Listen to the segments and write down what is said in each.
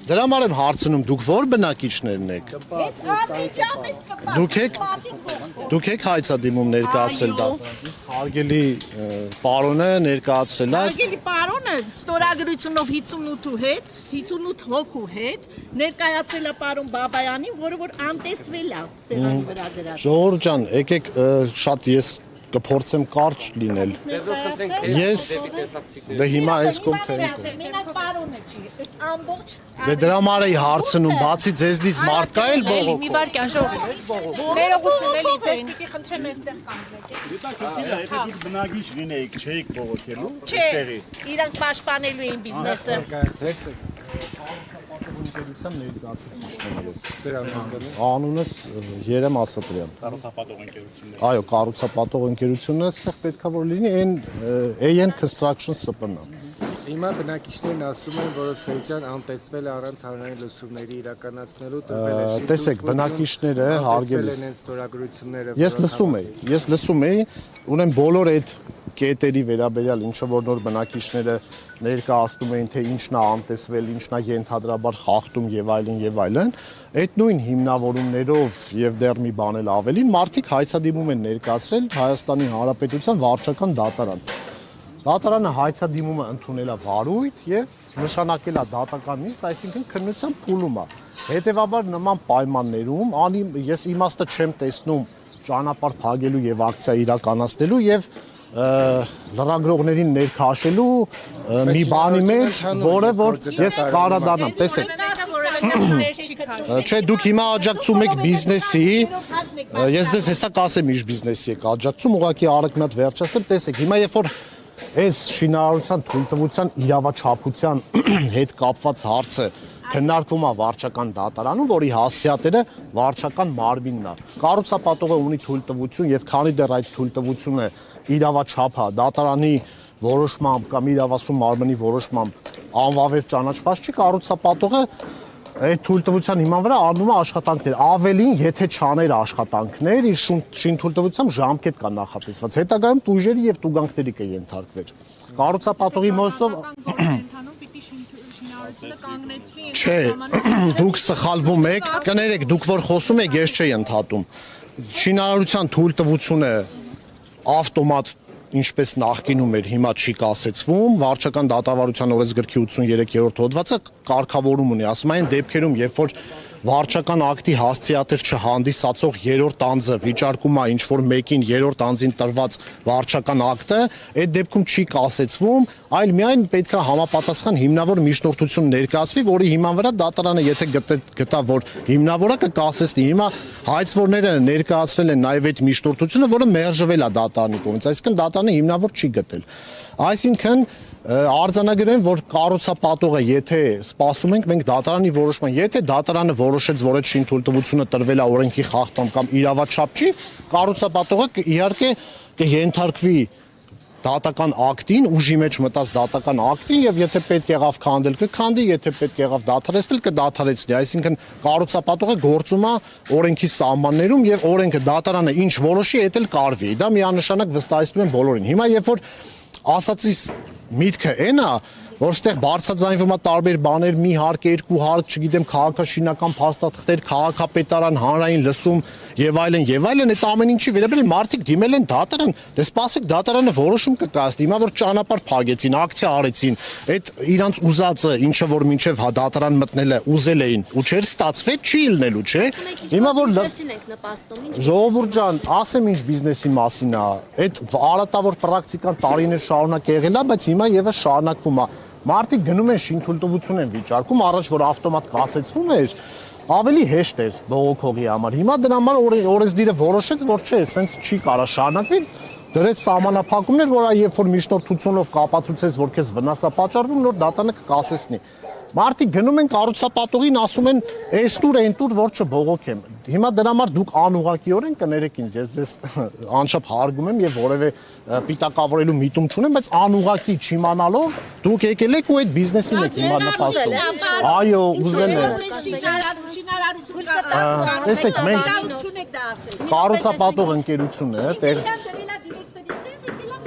Դրա համար եմ հարցնում, դուք ո՞ր բնակիչներն եք։ Դուք եք հայցադիմում ներկայացրել դա։ Հարգելի պարոնը ներկայացրել է։ Հարգելի պարոնը ստորագրությունով 58-ու հետ, 58 հոգու հետ ներկայացրել է պարոն Բաբայանին, որը որ անտեսվել է սեղանի վրա դրած։ Ժողովուրդ ջան, եկեք շատ ես կփորձեմ կարճ լինել։ Ես դե հիմա այս կոմփենտ։ Մենակ պարոնը չի, այս ամբողջ Դե դրա համար էի հարցնում, բացի ձեզնից մարդ կա էլ բողոք։ Մի վարքյան ժողովուրդ։ Ներողություն էլի, ձեզ պիտի խնդրեմ այստեղ կանգնեք։ Եթե դուք բնակիչ լինեիք, չէիք բողոքելու։ չէ, իրանք պաշտպանելու էին բիզնեսը։ Ընկերության ներկայացուցիչներս։ Անունս Երեմ Ասատրյան։ Կառուցապատող ընկերություններ։ Այո, կառուցապատող ընկերությունը այստեղ պետքա որ լինի AN Construction ՍՊԸ։ Հիմա բնակիչներն ասում են, որ ըստ անտեսվել առանց հանրային լսումների իրականացնելու տրվել է շինություն։ Տեսեք, բնակիչները հարգելիս։ Ես լսում եի, ունեմ բոլոր այդ կետերի վերաբերյալ ինչը որ նոր բնակիչները ներկայացնում էին, թե ինչն է անտեսվել, ինչն է ենթադրաբար խախտում եւ այլն, այդ նույն հիմնավորումներով եւ դեռ մի բան էլ ավելին մարդիկ հայցադիմում են ներկայացրել Հայաստանի Հանրապետության վարչական դատարան։ Դատարանը հայցադիմումը ընդունել է վարույթ եւ նշանակել է դատական նիստ, այսինքն քննության փուլում է։ Հետևաբար նման պայմաններում ես իմաստը չեմ տեսնում ճանապարհ փակելու եւ ակցիա իրականացնելու եւ լրագրողներին ներքաշելու մի բանի մեջ, որը որ ես կարադառնամ, տեսեք։ Չէ, դուք հիմա աջակցում եք բիզնեսի, ես ձեզ հեսա կասեմ ինչ բիզնեսի եք աջակցում, ուղղակի արեք մի հատ վերջացնեմ, տեսեք, հիմա երբ որ այս շինարարության թույլտվության իրավաչափության հետ կապված հարցը քննարկվում է վարչական դատարանում, որի հասցեատերը վարչական մարմինն է։ Կառուցապատողը ունի թույլտվություն եւ քանի դեռ այդ թույլտվությունը իրավաչափը դատարանի որոշմամբ կամ իրավասու մարմնի որոշմամբ անվավեր ճանաչված չի, կառուցապատողը այդ թույլտվության հիման վրա առնում է աշխատանքներ, ավելին եթե չաներ աշխատանքներ, իր շին թույլտվությամբ ժամկետ կա նախատեսված, հետագայում տույժերի եւ տուգանքների կենթարկվեր։ Կառուցապատողի մոսով Չէ, դուք սխալվում եք, կներեք, դուք որ խոսում եք, ես չէի ընդհատում։ Շինարարության թույլտվությունը ավտոմատ ինչպես նախկինում էր, հիմա չի կասեցվում, վարչական դատավարության օրենսգրքի 83-րդ հոդվածը կարգավորում ունի, ասում այն դեպքերում, երբ որ վարչական ակտի հասցեատեր չհանդիսացող երրորդ անձը վիճարկում է ինչ-որ մեկին երրորդ անձին տրված վարչական ակտը, այդ դեպքում չի կասեցվում, այլ միայն պետք է համապատասխան հիմնավոր միջնորդություն ներկայացվի, որի հիման վրա դատարանը եթե գտա, որ հիմնավորը կկասեցնի, հիմա հայցվորները ներկայացրել են նաև այդ միջնորդությունը, որը մերժվել է դատարանի կողմից, այսինքն դատարանը հիմնավոր չի գտել։ Այսինքն արձանագրեն, որ կառուցապատողը, եթե սպասում ենք մենք դատարանի որոշման, եթե դատարանը որոշեց, որ այդ շինթույլտվությունը տրվել է օրենքի խախտում կամ իրավաչափ չի, կառուցապատողը իհարկե կենթարկվի դատական ակտին, ուժի մեջ մտած դատական ակտին եւ եթե պետք եղավ քանդել կքանդի, եթե պետք եղավ դադարեցնել կդադարեցնի, այսինքն կառուցապատողը գործում է օրենքի սահմաններում եւ օրենքը դատարանը ինչ որոշի, այդ էլ կարվի։ Դա միանշանակ վստահեցնում են բոլորին։ Հիմա երբ որ ասացիս միտքը այն է, որ ստեղ բարձրաձայնվում է տարբեր բաներ, մի հարկ, երկու հարկ, չգիտեմ, քաղաքաշինական փաստաթղթեր, քաղաքապետարան, հանրային լսում եւ այլն, այդ ամեն ինչի վերաբերյալ մարդիկ դիմել են դատարան, դե սպասեք դատարանը որոշում կկայացնի, հիմա որ ճանապարհ փակեցին, ակցիա արեցին, այդ իրանց ուզածը, ինչը որ մինչեւ դատարան մտնելը ուզել էին, ու չէր ստացվել, չի ելնելու, չէ։ Հիմա որ ժողովուրդ ջան, ասեմ ինչ բիզնեսի մասին է, այդ արատավոր պրակտիկան տարիներ շարունակ եղել է, բայց հիմա եւս շարունակվում է։ Մարդիկ գնում են շինթույլտվություն են վիճարկում, առաջ որ ավտոմատ կասեցվում էր, ավելի հեշտ էր բողոքողի համար։ Հիմա դրա համար օրենսդիրը որոշեց, որ չէ, սենց չի կարա շարունակվի, դրեց սահմանափակումներ, որ երբ որ միջնորդությունով կապացուցես, որ քեզ վնաս է պատճառվում, նոր դատանը կկասեցնի։ Մարդիկ գնում են կառուցապատողին, ասում են, «Էս տուր, այն տուր, որ չբողոքեմ»։ Հիմա դրա համար դուք անուղղակիորեն կներեք ինձ, ես ձեզ անչափ հարգում եմ եւ որևէ պիտակավորելու միտում չունեմ, բայց անուղղակի չիմանալով դուք եկել եք ու այդ բիզնեսին եք հիմա նպաստում։ Այո, ուզել եմ։ Տեսեք, մենք կառուցապատող ընկերությունը,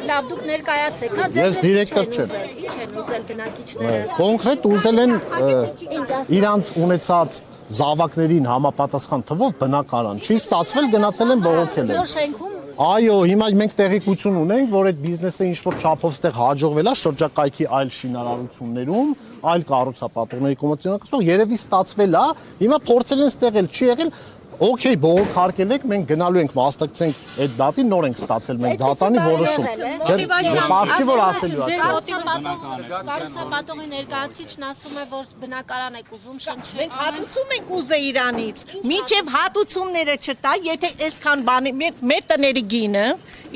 Լավ, դուք ներկայացրեք, հա, Ես դիրեկտոր չեմ։ Ինչ են ուզել բնակիչները։ Կոնկրետ ուզել են իրանց ունեցած զավակներին համապատասխան թվով բնակարան։ Չի ստացվել, գնացել են բողոքել են։ Նոր շենքում Այո, հիմա մենք տեղեկություն ունենք, որ այդ բիզնեսը ինչ-որ չափով ստեղ հաջողվել է շրջակայքի այլ շինարարություններում, այլ կառուցապատողների կոմերցիոն երևի ստացվել է, հիմա փորձել են ստեղել, չի եղել, օքեյ, բողոք հարկել եք, մենք գնալու ենք մասնակցենք այդ դատին, նոր ենք ստացել մենք դատանի որոշում։ Պարզի որ ասելու է։ Կառուցապատողի ներկայացուցիչն ասում է, որ բնակարան եք ուզում շնչել։ Մենք հատուցում ենք ուզե իրանից։ Մինչև հատուցումները չտա, եթե այսքան բանի մեր տների գինը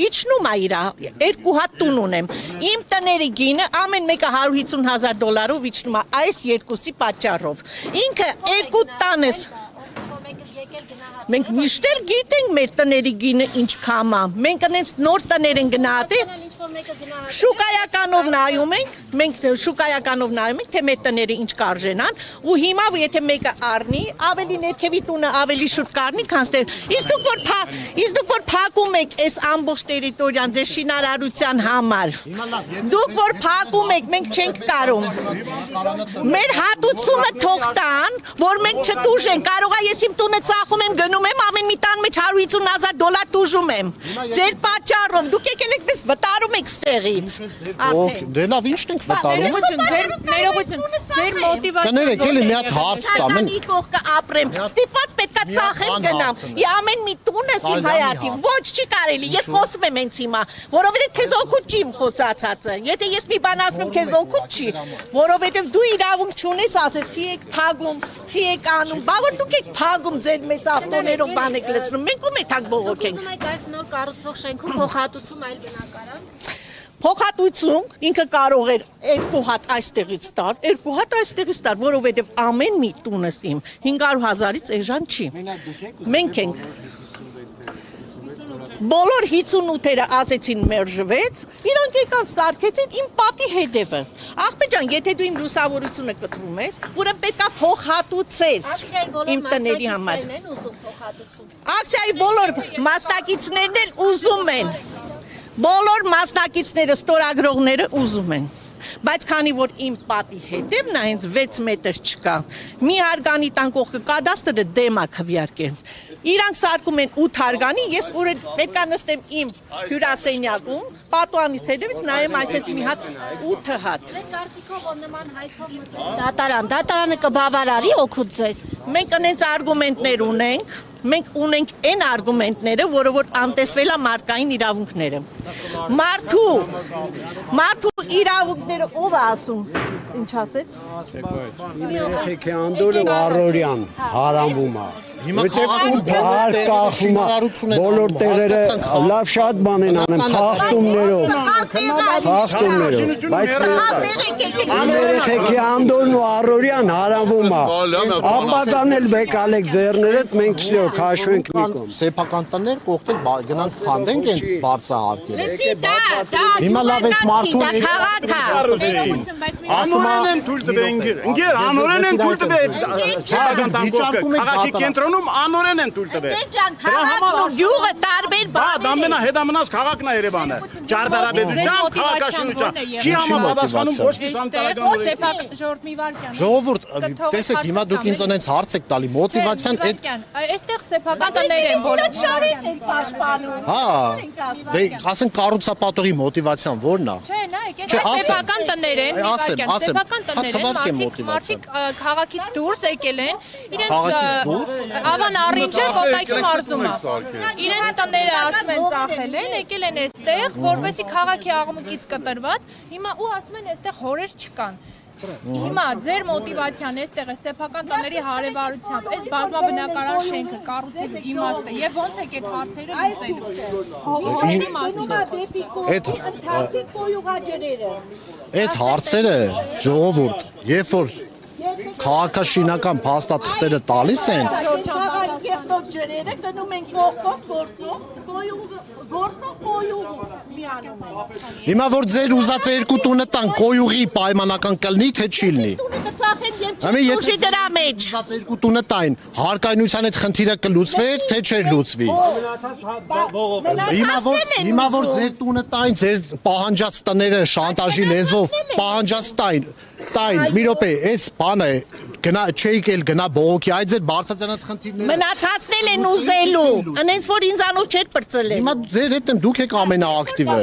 իջնում է իրա, 2 հատ տուն ունեմ։ Իմ տների գինը ամեն մեկը $150,000 իջնում է այս երկուսի պատճառով։ Ինքը 2 տանես Մենք միշտ էլ գիտենք մեր տների գինը ինչքան է։ Մենք այնց նոր տներ են գնահատել։ Շուկայականով նայում ենք, մենք շուկայականով նայում ենք, թե մեր տները ինչ կարժենան, ու հիմա եթե մեկը առնի, ավելի ներքևի տունը ավելի շուտ կառնի, քան ստեղ։ Իսկ դուք որ փակում եք այս ամբողջ տերիտորիան ձեր շինարարության համար։ Դուք որ փակում եք, մենք չենք կարող։ Մեր հատուցումը թող տան, որ մենք չտուժենք։ Կարող է ես իմ տունը ծախում եմ, գնում եմ, ամեն մի տան մեջ $150,000 տուժում եմ։ Ձեր պատճառով դուք եկել եք մեզ վտարում եք ստեղից։ Դե լավ, ի՞նչ ենք վտարում։ Ներողություն, ձեր մոտիվացիան։ Կներեք, էլի մի հատ հարց տամ։ Ի կողքը ապրեմ։ Ստիպված պետքա ծախեմ գնամ։ Ի ամեն մի տունս իմ հայատի։ Ոչ չի կարելի։ Ես խոսում եմ հենց հիմա, որովհետեւ քեզ օգուտ չի իմ խոսածածը։ Եթե ես մի բան ասում քեզ օգուտ չի, որովհետեւ դու իրավունք չունես ասես, խի եք փագում, խի եք անում, բա որ դուք եք փագում ձեր մեծ ավտոներով բան եք լցնում։ Մենք ում ենք բողոք ենք։ Ուզում եք այս նոր կառուցվող շենքում փոխհատուցում այլ բնակարան։ Փոխհատուցում ինքը կարող էր 2 հատ այստեղից տար, 2 հատ այստեղից տար, որովհետև ամեն մի տունս իմ 500,000-ից էժան չի։ Մենք ենք բոլոր 58-երը ասեցին մերժվեց, իրանք եկան սարքեցին իմ պատի հետևը։ Աղբեր ջան, եթե դու իմ լուսավորությունը կտրում ես, ուրեմն պետքա փոխհատուցես իմ տների համար։ Ակցիայի բոլոր մասնակիցներն էլ ուզում են։ Բոլոր մասնակիցները, ստորագրողները ուզում են։ Բայց քանի որ իմ պատի հետևն է, հենց 6 մետր չկա, մի հարգանի տան կողքը կադաստրը դեմ է քվեարկել։ Իրանք սարքում են 8 հարգանի, ես պետքա նստեմ իմ հյուրասենյակում, պատուանից հետևից նայեմ այսպես մի հատ 8 հատ։ Ձեր կարծիքով որ նման հայցով մտնեք դատարանը կբավարարի օգուտ ձեզ։ Մենք այնց արգումենտներ ունենք, մենք ունենք այն արգումենտները, որը որ անտեսվել է մարդկային իրավունքները։ Մարդու իրավունքները ով է ասում։ Ինչ ասեց։ Երեխեքի անդորը Արորյան հարանվում է։ Որտեղ ու դար կախում է բոլոր տեղերը լավ շատ բան են անում խախտումներով, բայց երեխեքի անդորն ու Արորյան հարանվում է։ Ապագան էլ բեկալեք ձեռներդ մենք չլո քաշվենք մի կողմ։ Սեփական տներ կողքել գնանք խանդենք են բարձրահարկել։ Լսի դա Հիմա լավ էս մարդուն Անորեն են թույլ տվել ընկեր, անորեն են թույլ տվել սեփական տան կողքը։ Քաղաքի կենտրոնում անորեն են թույլ տվել։ Քաղաքն ու գյուղը տարբեր Բա բան դա մենա հետամնաց քաղաքն է Երևանը։ Ճարտարապետությամբ, քաղաքաշինությամբ չի համապատասխանում ոչ մի սանիտարական Սեփական ժողովուրդ մի վարքյան։ Ժողովուրդ, տեսեք, հիմա դուք ինձ այնց հարց եք տալի, մոտիվացիան այդ Այստեղ սեփական տներ են բոլոր։ շարին ես պաշտպանում։ դե ասենք կառուցապատողի մոտիվացիան ո՞րն է։ Չէ, նայեք, այս սեփական տներ են, սեփական տներ են, մարդիկ քաղաքից դուրս եկել են, իրենց ավան առինջը կոտայքի մարզում է։ Իրենց տները ասում են ծախել են, եկել են այստեղ, որովհետեւ քաղաքի աղմուկից կտրված, հիմա ու ասում են այստեղ հորեր չկան։ Հիմա ձեր մոտիվացիան այստեղ է սեփական տների հարևարությամբ, այս բազմաբնակարան շենքը կառուցելու իմաստը եւ ոնց եք այդ հարցերը լուծելու։ Այդ հարցերը ժողովուրդ, երբ որ քաղաքաշինական փաստաթղթերը տալիս են, ջրերը գնում են կողքով գործով, Գործող կոյուղ միանում են։ Հիմա որ ձեր ուզած երկու տունը տան կոյուղի պայմանական կլինի, թե չի լինի։ Տունը կծախեն եւ Ամի չուշի դրա մեջ։ Ուզած երկու տունը տային, հարկայնության այդ խնդիրը կլուծվեր, թե չէր լուծվի։ Հիմա որ ձեր տունը տային, ձեր պահանջած տները շանտաժի լեզվով պահանջած տային, մի րոպե, այս բանը գնա չէիք էլ գնա բողոքի, այդ ձեր բարձրացած խնդիրները։ Մնացածն են ուզելու, անենց որ ինձանով չէր բրծել։ Հիմա ձեր հետ եմ դուք եք ամենաակտիվը։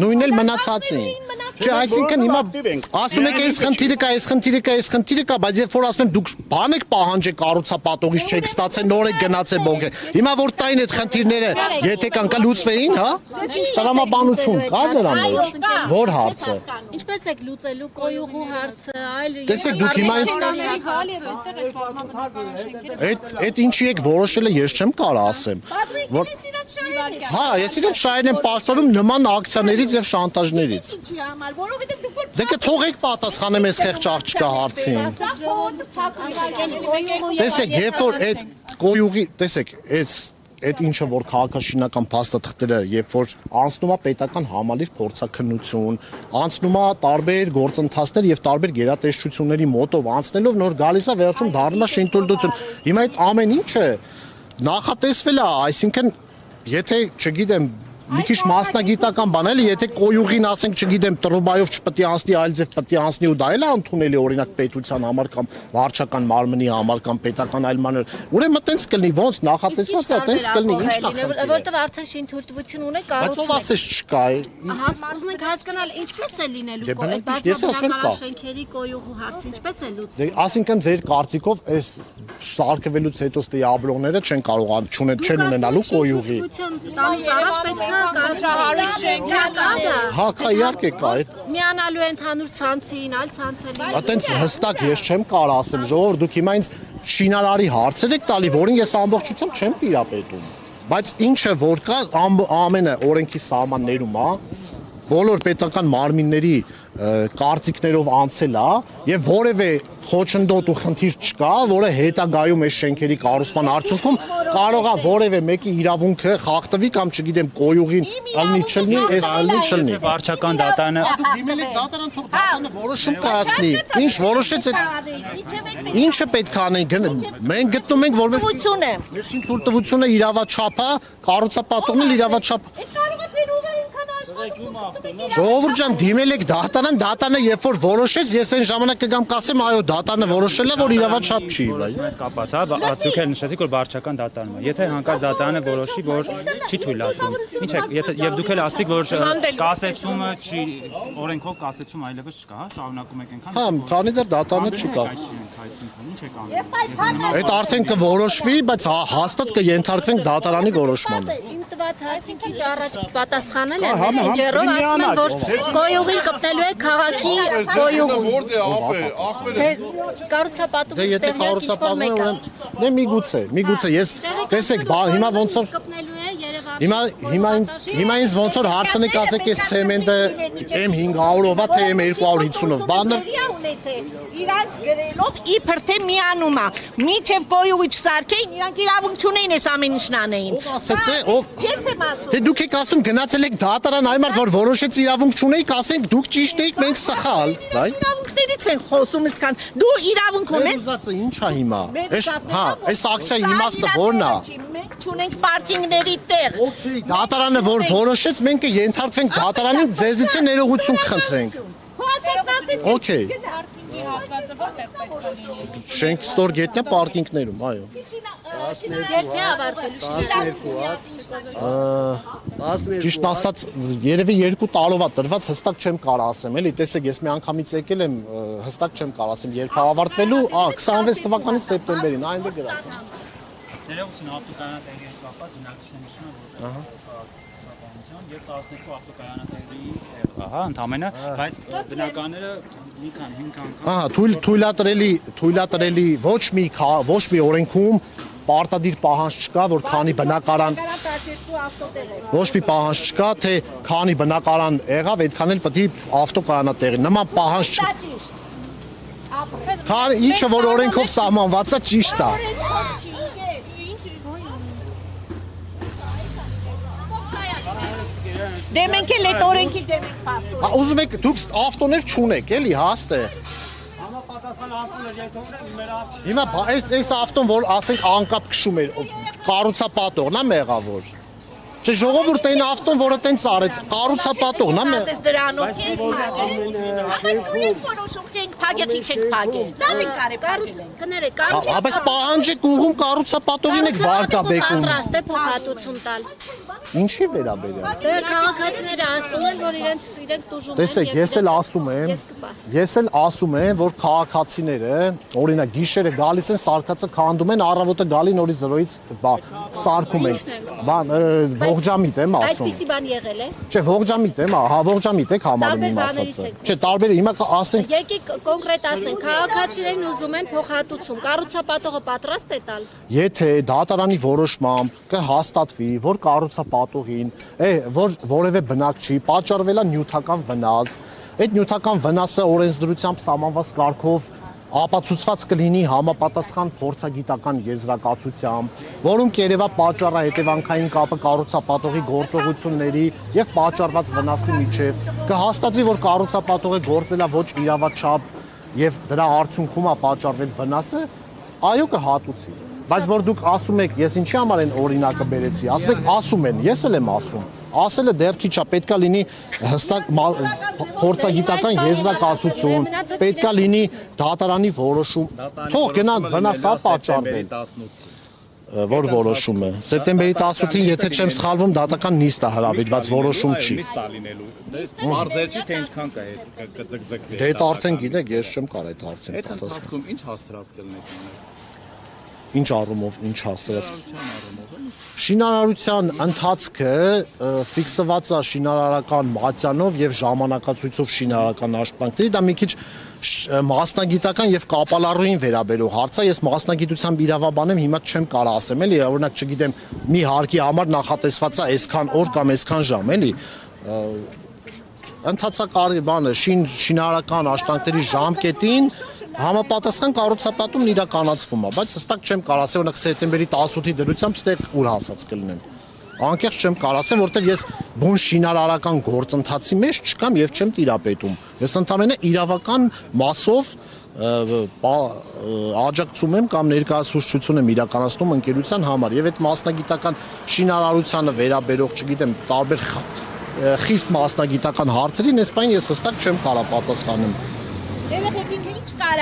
Նույնն էլ մնացածին։ Չէ, այսինքն հիմա ասում եք այս խնդիրը կա, այս խնդիրը կա, այս խնդիրը կա, բայց երբ որ ասում եմ դուք բան եք պահանջեք կառուցապատողից չեք ստացել, նոր եք գնացել բողոքի։ Հիմա որ տային այդ խնդիրները, եթե կան կլուծվեին, հա? Տրամաբանություն կա դրա մեջ։ Որ հարցը։ Ինչպես եք լուծելու կոյուղու հարցը, այլ Տեսեք դուք հիմա այդ ինչի եք որոշելը ես չեմ կարող ասեմ։ Հա, ես իրեն շահերն եմ պաշտպանում նման ակցիաներից եւ շանտաժներից։ Դե կթողեք պատասխանեմ այս խեղճ աղջկա հարցին։ Տեսեք, երբ որ այդ կոյուղի, տեսեք, այդ ինչը որ քաղաքաշինական փաստաթղթերը, երբ որ անցնում է պետական համալիր փորձաքննություն, անցնում է տարբեր գործընթացներ եւ տարբեր գերատեսչությունների մոտով անցնելով նոր գալիս է վերջում դառնում է շինթույլտություն։ Հիմա այդ ամեն ինչը նախատեսվել է, այսինքն եթե չգիտեմ մի քիչ մասնագիտական բան էլի, եթե կոյուղին ասենք, չգիտեմ, տրուբայով չպետք է անցնի, այլ ձև պետք է անցնի ու դա էլ է ընդունելի օրինակ պետության համար կամ վարչական մարմնի համար կամ պետական այլ մանր։ Ուրեմն տենց կլինի, ոնց նախատեսված է, տենց կլինի, ինչ նախատեսված։ Որտեւ արդեն շինթույլտվություն ունեք, Բայց ով ասես չկա։ ուզում եք հասկանալ ինչպես է լինելու շենքերի կոյուղու հարցը, ինչպես է լուծվում։ Այսինքն ձեր կարծիքով այս սարքվելուց հետո ստեաբլոները չեն կարողան չեն ունենալու կոյուղի։ Առաջ պետք է Հա, կա իհարկե կա այդ։ միանալու են ընդհանուր ցանցին, այլ ցանցերի։ Այտենց հստակ ես չեմ կարող ասեմ, ժողովուրդ դուք հիմա ինձ շինարարի հարցեր եք տալի, որին ես ամբողջությամբ չեմ տիրապետում։ Բայց ինչը որ կա ամենը օրենքի սահմաններում է, բոլոր պետական մարմինների կարծիքներով անցել է եւ որևէ խոչընդոտ ու խնդիր չկա, որը հետագայում այս շենքերի կառուցման արդյունքում կարող է որևէ մեկի իրավունքը խախտվի կամ չգիտեմ կոյուղին ալնի չլնի, այս ալնի չլնի։ Վարչական դատարանը Դուք դիմել եք դատարան, թող դատարանը որոշում կայացնի։ Ինչ որոշեց այդ ինչը պետք է անենք, մենք գտնում ենք որպես մեր շինթույլտվությունը իրավաչափ է, կառուցապատողն էլ իրավաչափ։ Ժողովուրդ ջան, դիմել եք դատարան, դատարանը երբ որ որոշեց, ես այն ժամանակ կգամ կասեմ, այո, դատարանը որոշել է, որ իրավաչափ չի, բայց կապած է, դուք էլ նշեցիք, որ վարչական դատարանում է։ Եթե հանկարծ դատարանը որոշի, որ չի թույլատրում, ինչ է, եւ դուք էլ ասիք, որ կասեցումը չի, օրենքով կասեցում այլևս չկա, հա, շարունակում եք այնքան։ հա, քանի դեռ դատարանը չկա։ Ինչ եք անում։ Այդ արդեն կորոշվի, բայց հաստատ կենթարկվենք դատարանի որոշմանը։ Իմ տված հարցին քիչ առաջ պատասխանել եմ մեսենջերով, ասում են, որ կոյուղին կպնելու է քաղաքի կոյուղում։ Կառուցապատում տեղյակ ինչ-որ մեկը։ Դե միգուցե, ես տեսեք, հիմա ոնց որ կպնելու է Երևանի։ Հիմա ինձ ոնց որ հարցնեք ասեք այս ցեմենտը M500-ով է, թե M250-ով, բանը իրանց գրելով իբր թե միանում է։ Միջև կոյուղի չսարքեին, իրանք իրավունք չունեին այս ամեն ինչն անեին։ ասեց է, ով Ես եմ ասում։ Դե դուք եք ասում գնացել եք դատարան այ մարդ որ որոշեց իրավունք չունեիք, ասենք դուք ճիշտ եք, մենք սխալ, բայ։ Իրավունքներից են խոսում իսկան։ Դու իրավունք ունես։ Ուզածը ի՞նչ է հիմա։ Հա, այս ակցիայի իմաստը ո՞րն է։ Մենք չունենք պարկինգների տեղ։ Okay, դատարանը որ որոշեց, մենք կենթարկվենք դատարանին, ձեզից է ներողություն կխնդրենք։ Okay։ Շենք ստոր գետնյա պարկինգներում, այո։ Երբ է ավարտվելու շինարարությունը։ Ճիշտ ասած, երևի 2 տարով է տրված, հստակ չեմ կարող ասեմ, էլի, տեսեք, ես մի անգամից եկել եմ, հստակ չեմ կարող ասեմ, երբ է ավարտվելու, 26 թվականի սեպտեմբերին, այնտեղ գրած է։ Ներողություն ավտոկայանատեղի հետ կապված բնակիչները նշում են, որ եւ 12 ավտոկայանատեղի ահա ընդամենը, բայց բնականները մի քան 5 անգամ Ահա, թույլատրելի ոչ մի օրենքում պարտադիր պահանջ չկա, որ քանի բնակարան ոչ մի պահանջ չկա, թե քանի բնակարան եղավ, այդքան էլ պետք է ավտոկայանատեղի։ Նման պահանջ չկա։ Քանի ինչը որ օրենքով սահմանված է, ճիշտ է։ Դե մենք էլ այդ օրենքի դեմ ենք փաստում։ Ուզում եք դուք ավտոներ չունեք, էլի հաստ է։ Հիմա այս ավտոն, որ ասենք անկապ քշում էր, կառուցապատողն է մեղավոր։ Չէ, ժողովուրդը այն ավտոն, որը տենց արեց, կառուցապատողն է մեղավոր։ Ասես դրանով կենք փագել։ Բայց դու ես որոշում կենք փագել, քիչ եք փագել։ Լավ ենք արել փագել։ Կներեք, Բայց պահանջեք ուղում կառուցապատողին եք վարկա բեկում։ պատրաստ է փոխհատուցում տալ։ Ինչի վերաբերյալ։ Դե քաղաքացիները ասում են, որ իրենք դուժում են։ Տեսեք, ես էլ ասում եմ, որ քաղաքացիները, օրինակ գիշերը գալիս են, սարկածը քանդում են, առավոտը գալի նորից 0-ից սարքում են։ Ողջամիտ եմ ասում։ Այդպիսի բան եղել է։ Չէ, ողջամիտ եմ, ողջամիտ եք համարում իմ ասածը։ Չէ, տարբեր հիմա ասենք։ Եկեք կոնկրետ ասենք, քաղաքացիներն ուզում են փոխհատուցում, կառուցապատողը պատրաստ է տալ։ Եթե դատարանի որոշմամբ կհաստատվի, որ կառուցապատողին, որ որևէ բնակչի պատճառվել է նյութական վնաս, այդ նյութական վնասը օրենսդրությամբ սահմանված կարգով ապացուցված կլինի համապատասխան փորձագիտական եզրակացությամբ, որում կերևա պատճառահետևանքային կապը կառուցապատողի գործողությունների եւ պատճառված վնասի միջև, կհաստատվի, որ կառուցապատողը գործել է ոչ իրավաչափ եւ դրա արդյունքում է պատճառվել վնասը, այո կհատուցի։ Բայց որ դուք ասում եք, ես ինչի համար են օրինակը բերեցի, ասում եք ասում են, ես էլ եմ ասում։ Ասելը դեռ քիչ է, պետքա լինի հստակ փորձագիտական եզրակացություն, պետքա լինի դատարանի որոշում։ Թող գնան վնասա պատճառվել։ Որ որոշումը։ Սեպտեմբերի 18-ին, եթե չեմ սխալվում, դատական նիստ է հրավիրված, որոշում չի։ Մարզեր չի, թե ինչքան կա կձգձգվի։ Դե դա արդեն գիտեք, ես չեմ կարող այդ հարցին Այդ ընթացքում ինչ հասցրած կլինեք։ Ինչ առումով, ինչ հասցրած։ Շինարարության ընթացքը ֆիքսված է շինարարական մատյանով եւ ժամանակացույցով շինարարական աշխատանքների, դա մի քիչ մասնագիտական եւ կապալառուին վերաբերող հարց է, ես մասնագիտությամբ իրավաբան եմ, հիմա չեմ կարող ասեմ, էլի, օրինակ չգիտեմ, մի հարկի համար նախատեսված է այսքան օր կամ այսքան ժամ, էլի։ Ընթացակարգ բանը շինարարական աշխատանքների ժամկետին համապատասխան կառուցապատումն իրականացվում է, բայց հստակ չեմ կարող ասել, օրինակ սեպտեմբերի 18-ի դրությամբ ստեղ ուր հասած կլինեն։ Անկեղծ չեմ կարող ասեմ, որովհետև ես բուն շինարարական գործընթացի մեջ չկամ եւ չեմ տիրապետում։ Ես ընդհանրապես իրավական մասով աջակցում եմ կամ ներկայացուցչություն եմ իրականացնում ընկերության համար եւ այդ մասնագիտական շինարարությանը վերաբերող, չգիտեմ, տարբեր խիստ մասնագիտական հարցերին այս բանը ես հստակ չեմ կարող պատասխանել։ Երեխեքին ինչ կարա